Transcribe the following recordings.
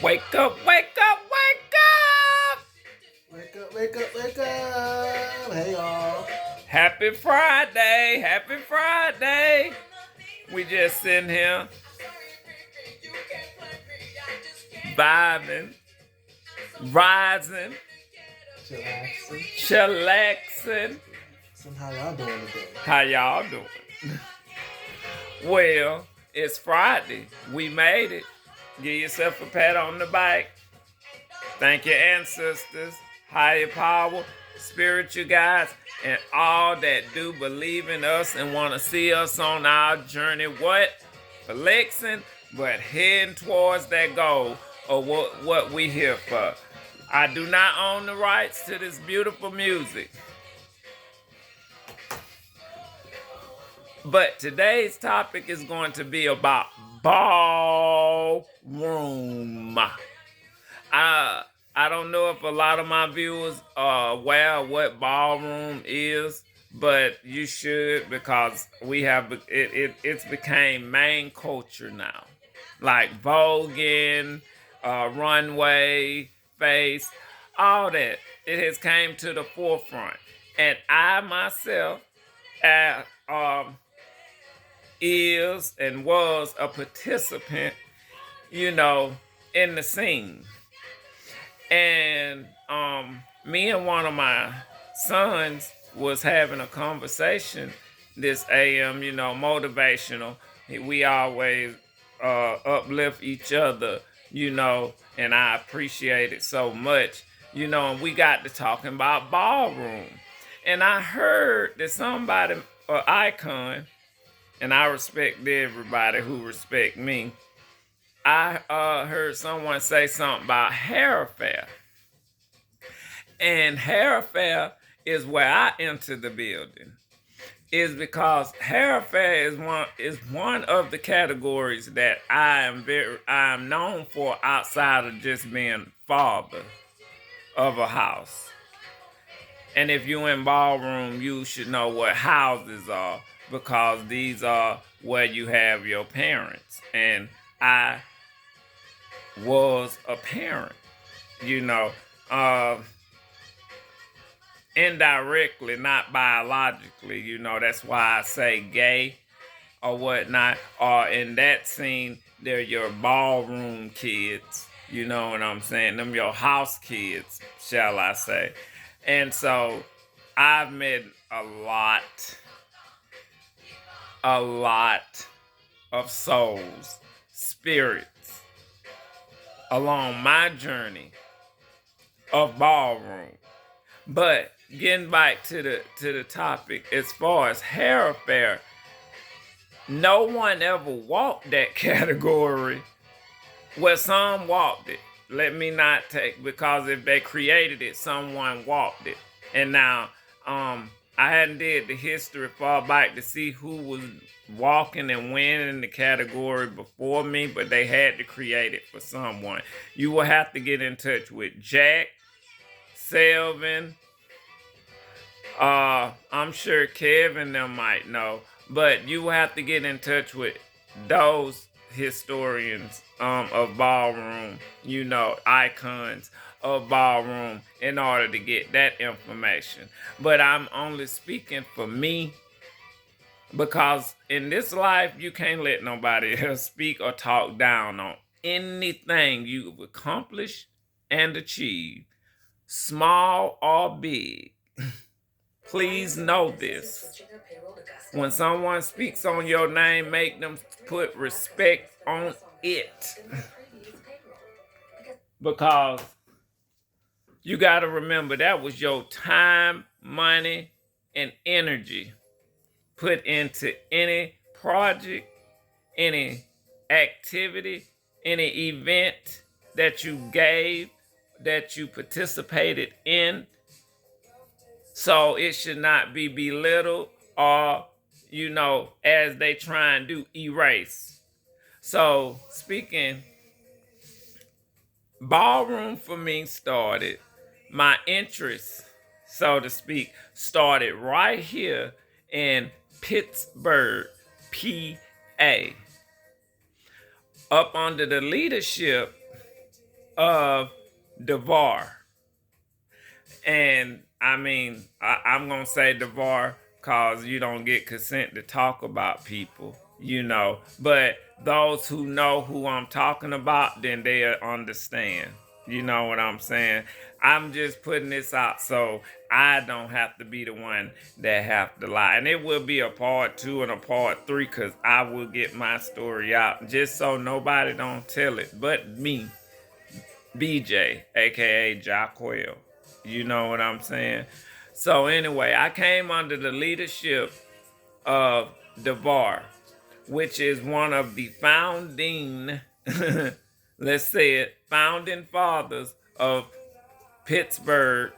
Wake up, wake up, wake up! Wake up, wake up, wake up. Hey, y'all. Happy Friday, happy Friday. We just sitting here vibing, rising, Chillaxing. chillaxing. So how y'all doing today? How y'all doing? Well, it's Friday. We made it. Give yourself a pat on the back. Thank your ancestors, higher power, spiritual guides, and all that do believe in us and want to see us on our journey. What? Flexing, but heading towards that goal of what we here for. I do not own the rights to this beautiful music. But today's topic is going to be about ballroom. I don't know if a lot of my viewers are aware of what ballroom is, but you should, because we have it's became main culture now, like voguing, runway, face, all that. It has came to the forefront, and I myself is and was a participant, in the scene. And me and one of my sons was having a conversation this AM, motivational. We always uplift each other, and I appreciate it so much, and we got to talking about ballroom. And I heard that somebody, an icon, and I respect everybody who respect me. I heard someone say something about hair affair. And hair affair is where I enter the building. Is because hair affair is one of the categories that I am known for outside of just being father of a house. And if you're in ballroom, you should know what houses are, because these are where you have your parents. And I was a parent, indirectly, not biologically, that's why I say gay or whatnot. Or in that scene, they're your ballroom kids, you know what I'm saying? Them your house kids, shall I say. And so I've met a lot of souls, spirits, along my journey of ballroom. But getting back to the topic, as far as hair affair, no one ever walked that category. Well, some walked it. Let me not take, because if they created it, someone walked it. And now, I hadn't did the history far back to see who was walking and winning the category before me, but they had to create it for someone. You will have to get in touch with Jack, Selvin. I'm sure Kevin them might know, but you will have to get in touch with those historians of ballroom, icons of ballroom, in order to get that information. But I'm only speaking for me, because in this life you can't let nobody else speak or talk down on anything you've accomplished and achieved, small or big. Please know this. When someone speaks on your name, make them put respect on it. Because you got to remember, that was your time, money, and energy put into any project, any activity, any event that you gave, that you participated in. So it should not be belittled or, as they try and do, erase. So speaking, ballroom for me started, my interest, so to speak, started right here in Pittsburgh, PA. Up under the leadership of DeVar. And I mean, I'm going to say DeVar because you don't get consent to talk about people, you know. But those who know who I'm talking about, then they'll understand. You know what I'm saying? I'm just putting this out so I don't have to be the one that have to lie. And it will be a part 2 and a part 3 because I will get my story out just so nobody don't tell it but me, BJ, aka Jacquel. You know what I'm saying? So anyway, I came under the leadership of DeVar, which is one of the founding, let's say it, founding fathers of Pittsburgh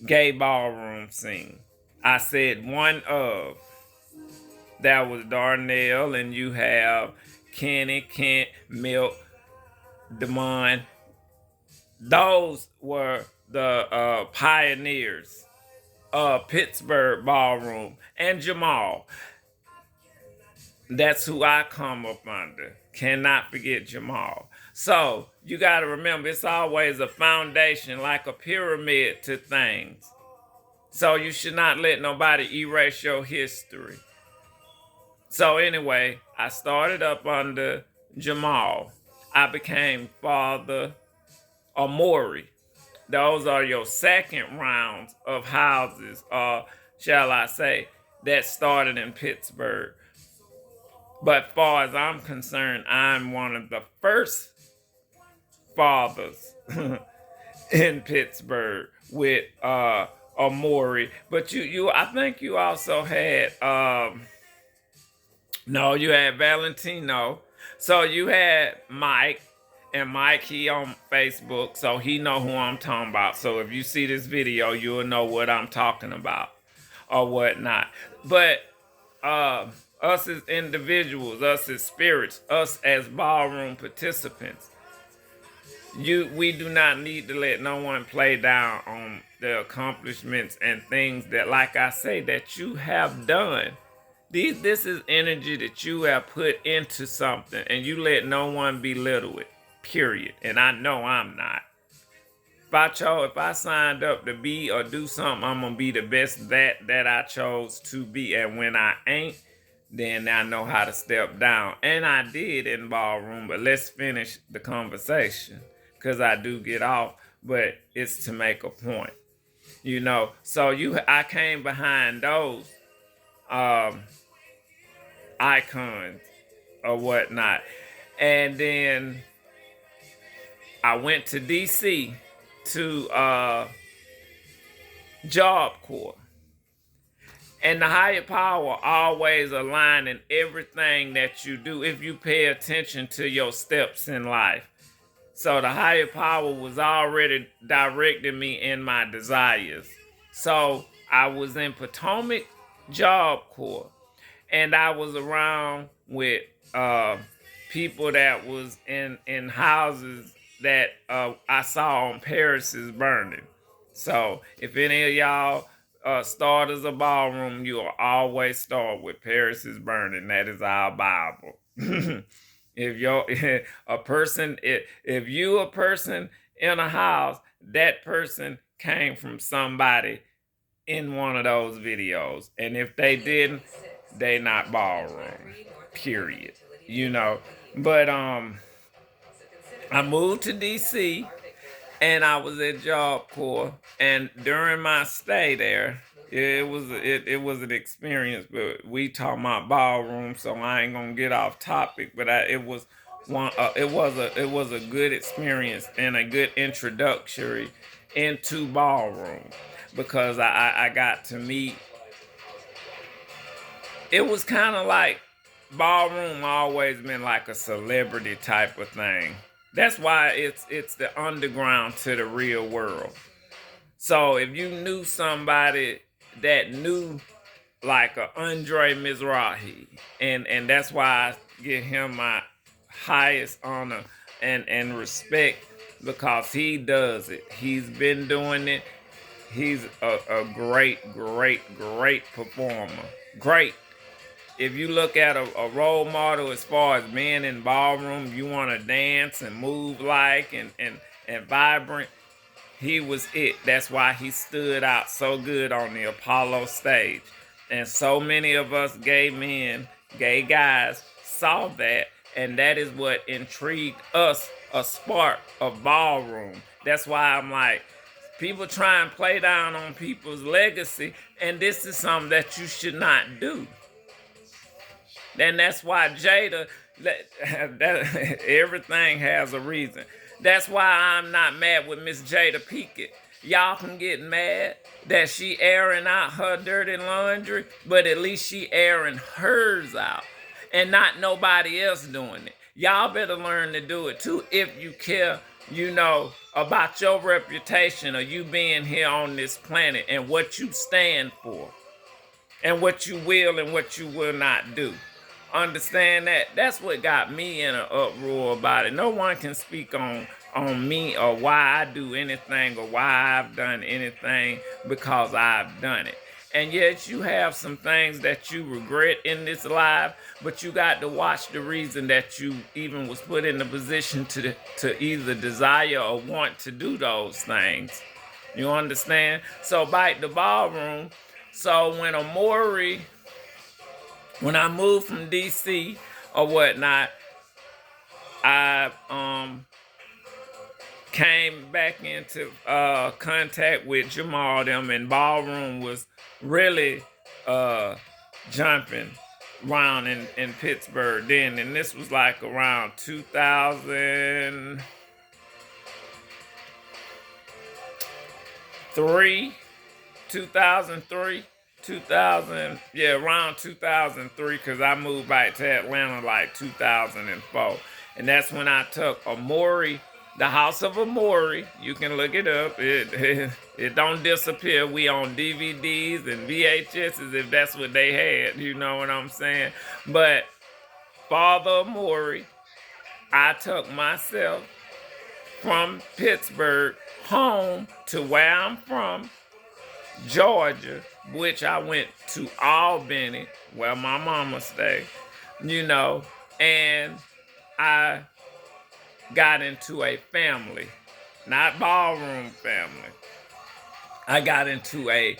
gay ballroom scene. I said one of. That was Darnell, and you have Kenny, Kent, Milk, Damon. Those were the pioneers of Pittsburgh ballroom. And Jamal. That's who I come up under. Cannot forget Jamal. So you got to remember, it's always a foundation, like a pyramid to things. So you should not let nobody erase your history. So anyway, I started up under Jamal. I became Father Amori. Those are your second rounds of houses, shall I say, that started in Pittsburgh. But far as I'm concerned, I'm one of the first fathers in Pittsburgh with Amori. But you I think you also had no, you had Valentino. So you had Mike, and Mike, he on Facebook, so he know who I'm talking about. So if you see this video, you'll know what I'm talking about or whatnot. But us as individuals, us as spirits, us as ballroom participants, we do not need to let no one play down on the accomplishments and things that, like I say, that you have done. This is energy that you have put into something, and you let no one belittle it, period. And I know I'm not. If I signed up to be or do something, I'm going to be the best that I chose to be. And when I ain't, then I know how to step down. And I did in ballroom, but let's finish the conversation because I do get off, but it's to make a point. You know, so I came behind those icons or whatnot. And then I went to DC to Job Corps. And the higher power always aligning everything that you do if you pay attention to your steps in life. So the higher power was already directing me in my desires. So I was in Potomac Job Corps, and I was around with people that was in houses that I saw on Paris is Burning. So if any of y'all starters of ballroom, you will always start with Paris is Burning. That is our Bible. If you a person in a house, that person came from somebody in one of those videos. And if they didn't, they not ballroom. Period. You know. But I moved to DC and I was at Job Corps, and during my stay there, it was an experience. But we talking about ballroom, so I ain't gonna get off topic. But it was a good experience and a good introductory into ballroom because I got to meet. It was kind of like ballroom always been like a celebrity type of thing. That's why it's the underground to the real world. So if you knew somebody that knew like a Andre Mizrahi, and that's why I give him my highest honor and respect because he does it. He's been doing it. He's a great performer. Great. if you look at a role model as far as being in ballroom, you want to dance and move like and vibrant, he was it. That's why he stood out so good on the Apollo stage. And so many of us gay men, gay guys, saw that, and that is what intrigued us, a spark of ballroom. That's why I'm like, people try and play down on people's legacy, and this is something that you should not do. And that's why Jada, everything has a reason. That's why I'm not mad with Miss Jada Pinkett. Y'all can get mad that she airing out her dirty laundry, but at least she airing hers out and not nobody else doing it. Y'all better learn to do it too if you care, about your reputation or you being here on this planet and what you stand for and what you will and what you will not do. Understand that? That's what got me in an uproar about it. No one can speak on me or why I do anything or why I've done anything because I've done it. And yes, you have some things that you regret in this life, but you got to watch the reason that you even was put in the position to either desire or want to do those things. You understand? So back to ballroom. So when I moved from DC or whatnot, I came back into contact with Jamal them, and ballroom was really jumping around in Pittsburgh then, and this was like around 2003, around 2003, because I moved back to Atlanta like 2004. And that's when I took Amori, the House of Amori. You can look it up. It don't disappear. We on DVDs and VHSs if that's what they had. You know what I'm saying? But Father Amori, I took myself from Pittsburgh home to where I'm from, Georgia, which I went to Albany, where my mama stayed, and I got into a family, not ballroom family. I got into a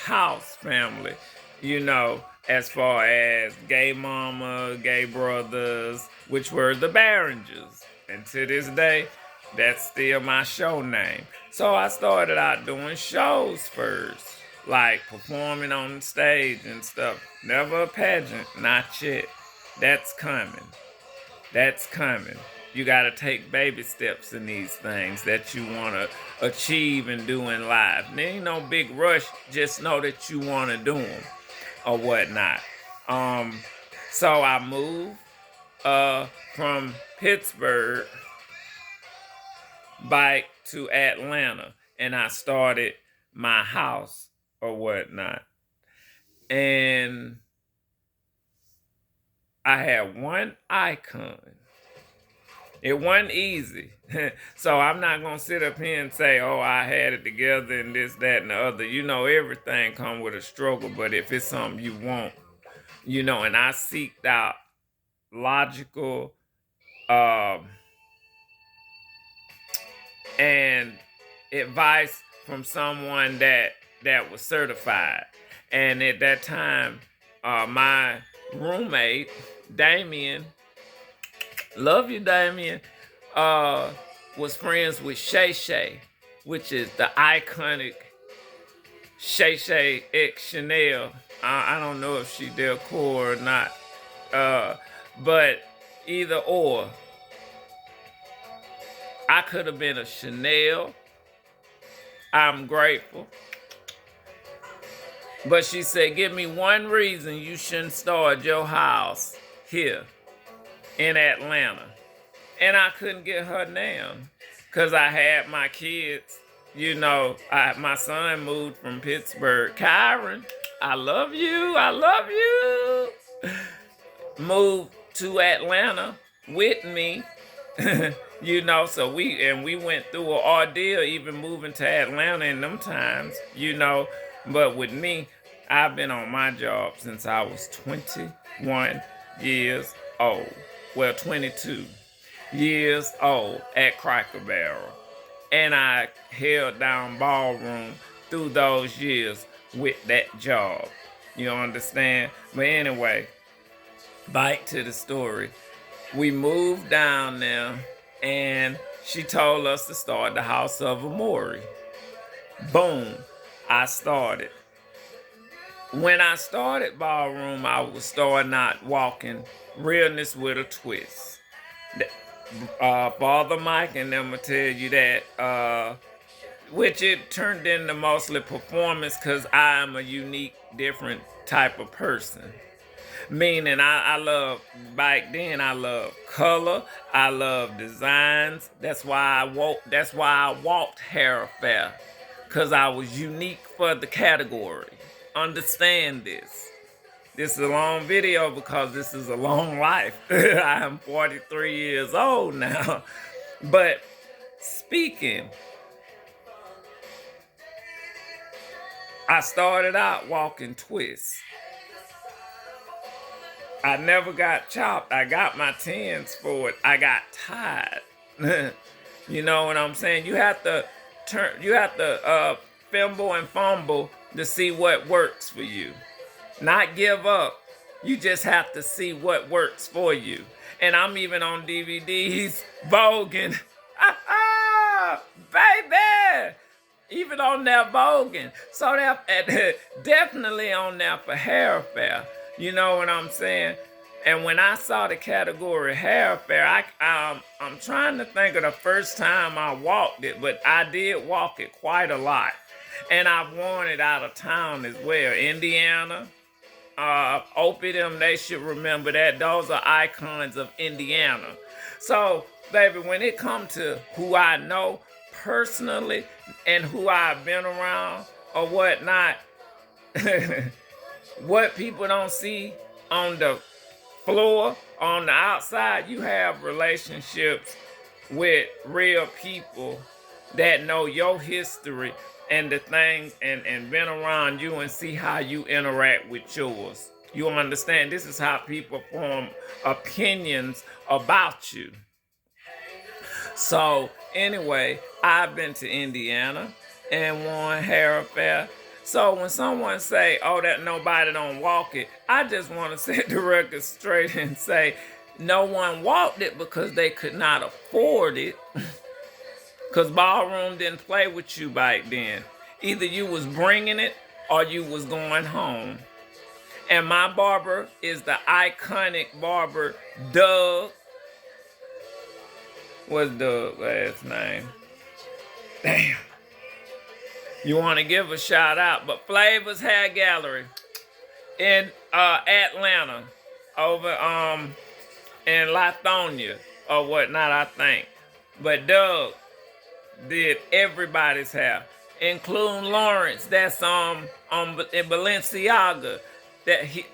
house family, as far as gay mama, gay brothers, which were the Barringers. And to this day, that's still my show name. So I started out doing shows first, like performing on the stage and stuff. Never a pageant, not yet. That's coming. That's coming. You got to take baby steps in these things that you want to achieve and do in life. There ain't no big rush. Just know that you want to do them or whatnot. So I moved from Pittsburgh back to Atlanta, and I started my house or whatnot. And I had one icon. It wasn't easy. So I'm not going to sit up here and say, oh, I had it together and this, that, and the other. Everything come with a struggle, but if it's something you want, and I seeked out logical and advice from someone that was certified. And at that time, my roommate, Damien, love you, Damien, was friends with Shay Shay, which is the iconic Shay Shay X Chanel. I don't know if she Delcourt or not, but either or. I could have been a Chanel. I'm grateful. But she said, give me one reason you shouldn't start your house here in Atlanta. And I couldn't get her down because I had my kids. My son moved from Pittsburgh. Kyron, I love you. I love you. Moved to Atlanta with me. So we went through an ordeal even moving to Atlanta in them times, but with me, I've been on my job since I was 21 years old. Well, 22 years old at Cracker Barrel. And I held down Ballroom through those years with that job. You understand? But anyway, back to the story. We moved down there and she told us to start the House of Amori. Boom, I started. When I started Ballroom, I was starting out walking realness with a twist. Father Mike and them will tell you that, which it turned into mostly performance because I am a unique, different type of person. Meaning I love, back then I love color, I love designs. That's why I walked Hair Fair. Cause I was unique for the category. Understand this. This is a long video because this is a long life. I am 43 years old now. But speaking, I started out walking twists. I never got chopped. I got my tens for it. I got tired. You know what I'm saying? You have to fimble and fumble to see what works for you. Not give up. You just have to see what works for you. And I'm even on DVDs voguing. Baby! Even on that voguing. So that definitely on there for Hair Fair. You know what I'm saying? And when I saw the category Hair Fair, I'm trying to think of the first time I walked it, but I did walk it quite a lot. And I've worn it out of town as well. Indiana, Opie, them, they should remember that. Those are icons of Indiana. So, baby, when it comes to who I know personally and who I've been around or whatnot, what people don't see on the floor, on the outside, you have relationships with real people that know your history and the things and been around you and see how you interact with yours. You understand? This is how people form opinions about you. So anyway, I've been to Indiana and won Hair Fair. So when someone say, oh, that nobody don't walk it, I just want to set the record straight and say, no one walked it because they could not afford it. Because Ballroom didn't play with you back then. Either you was bringing it or you was going home. And my barber is the iconic barber, Doug. What's Doug's last name? Damn. You want to give a shout out, but Flavor's Hair Gallery in Atlanta, over in Lithonia or whatnot, I think. But Doug did everybody's hair, including Lawrence. That's in Balenciaga.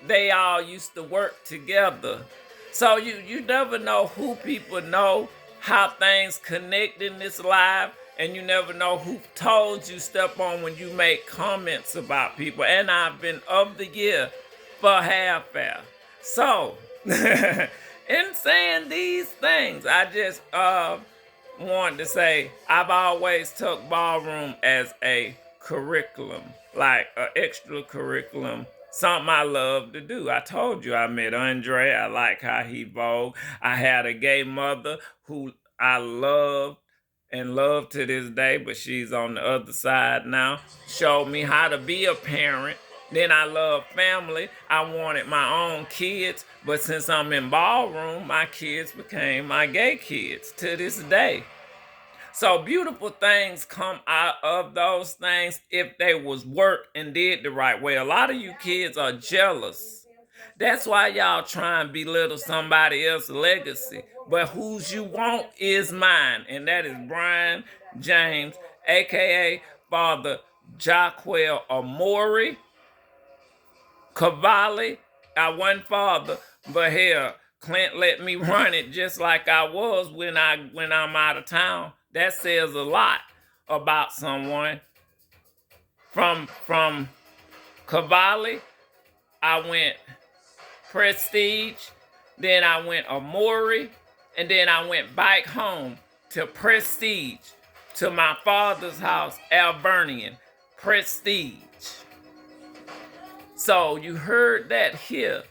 They all used to work together. So you never know who people know, how things connect in this life. And you never know who told you step on when you make comments about people. And I've been of the year for Hair Fair. So, in saying these things, I just wanted to say I've always took Ballroom as a curriculum, like an extra curriculum, something I love to do. I told you I met Andre. I like how he vogue. I had a gay mother who I loved and love to this day, but she's on the other side now. Showed me how to be a parent. Then I love family. I wanted my own kids, but since I'm in Ballroom, my kids became my gay kids to this day. So beautiful things come out of those things if they was worked and did the right way. A lot of you kids are jealous. That's why y'all try and belittle somebody else's legacy. But whose you want is mine. And that is Brian James, a.k.a. Father Jaquel Amori Cavalli. I wasn't father, but hell, Clint let me run it just like I was when I'm out of town. That says a lot about someone. From Cavalli, I went Prestige, then I went Amori, and then I went back home to Prestige, to my father's house, Alvernian, Prestige. So you heard that here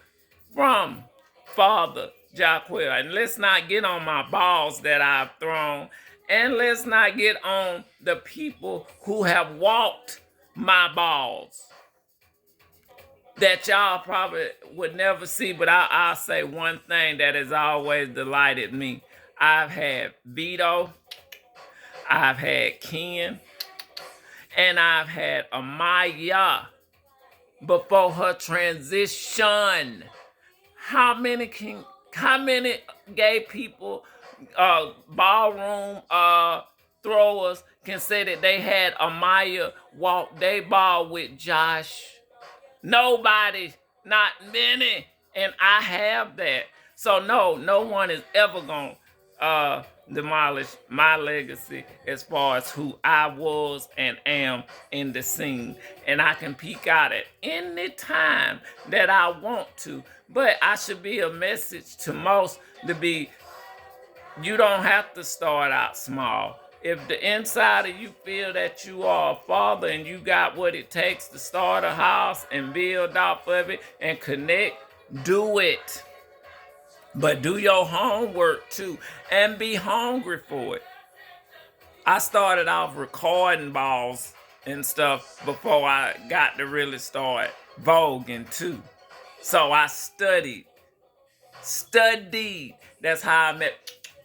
from Father Jaquil. And let's not get on my balls that I've thrown. And let's not get on the people who have walked my balls that y'all probably would never see. But I'll say one thing that has always delighted me. I've had Vito, I've had Ken, and I've had Amaya before her transition. How many gay people, ballroom throwers can say that they had Amaya walk their ball with Josh? Nobody, not many, and I have that. So no one is ever gonna demolish my legacy as far as who I was and am in the scene. And I can peek out at any time that I want to. But I should be a message to most to be, you don't have to start out small. If the inside of you feel that you are a father and you got what it takes to start a house and build off of it and connect, do it. But do your homework too and be hungry for it. I started off recording balls and stuff before I got to really start voguing too. So I studied. That's how I met,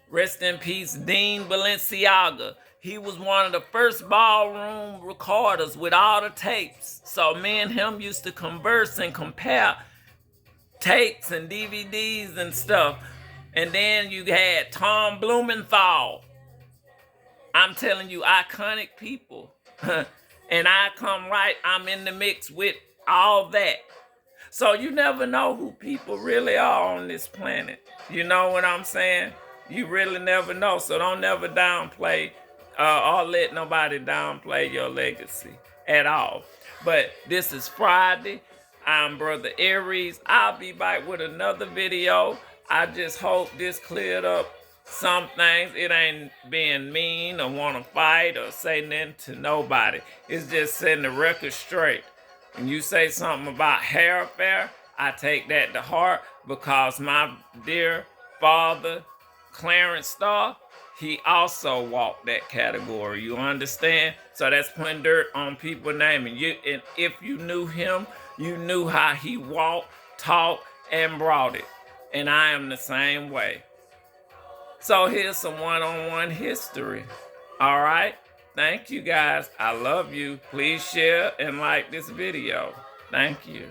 rest in peace, Dean Balenciaga. He was one of the first ballroom recorders with all the tapes. So me and him used to converse and compare tapes and DVDs and stuff. And then you had Tom Blumenthal. I'm telling you, iconic people. And I'm in the mix with all that. So you never know who people really are on this planet. You know what I'm saying? You really never know. So don't never downplay or let nobody downplay your legacy at all. But this is Friday. I'm Brother Aries. I'll be back with another video. I just hope this cleared up some things. It ain't being mean or want to fight or say nothing to nobody. It's just setting the record straight. When you say something about hair affair, I take that to heart because my dear father, Clarence Starr, he also walked that category. You understand? So that's putting dirt on people's name. And if you knew him, you knew how he walked, talked, and brought it. And I am the same way. So here's some one-on-one history. All right? Thank you, guys. I love you. Please share and like this video. Thank you.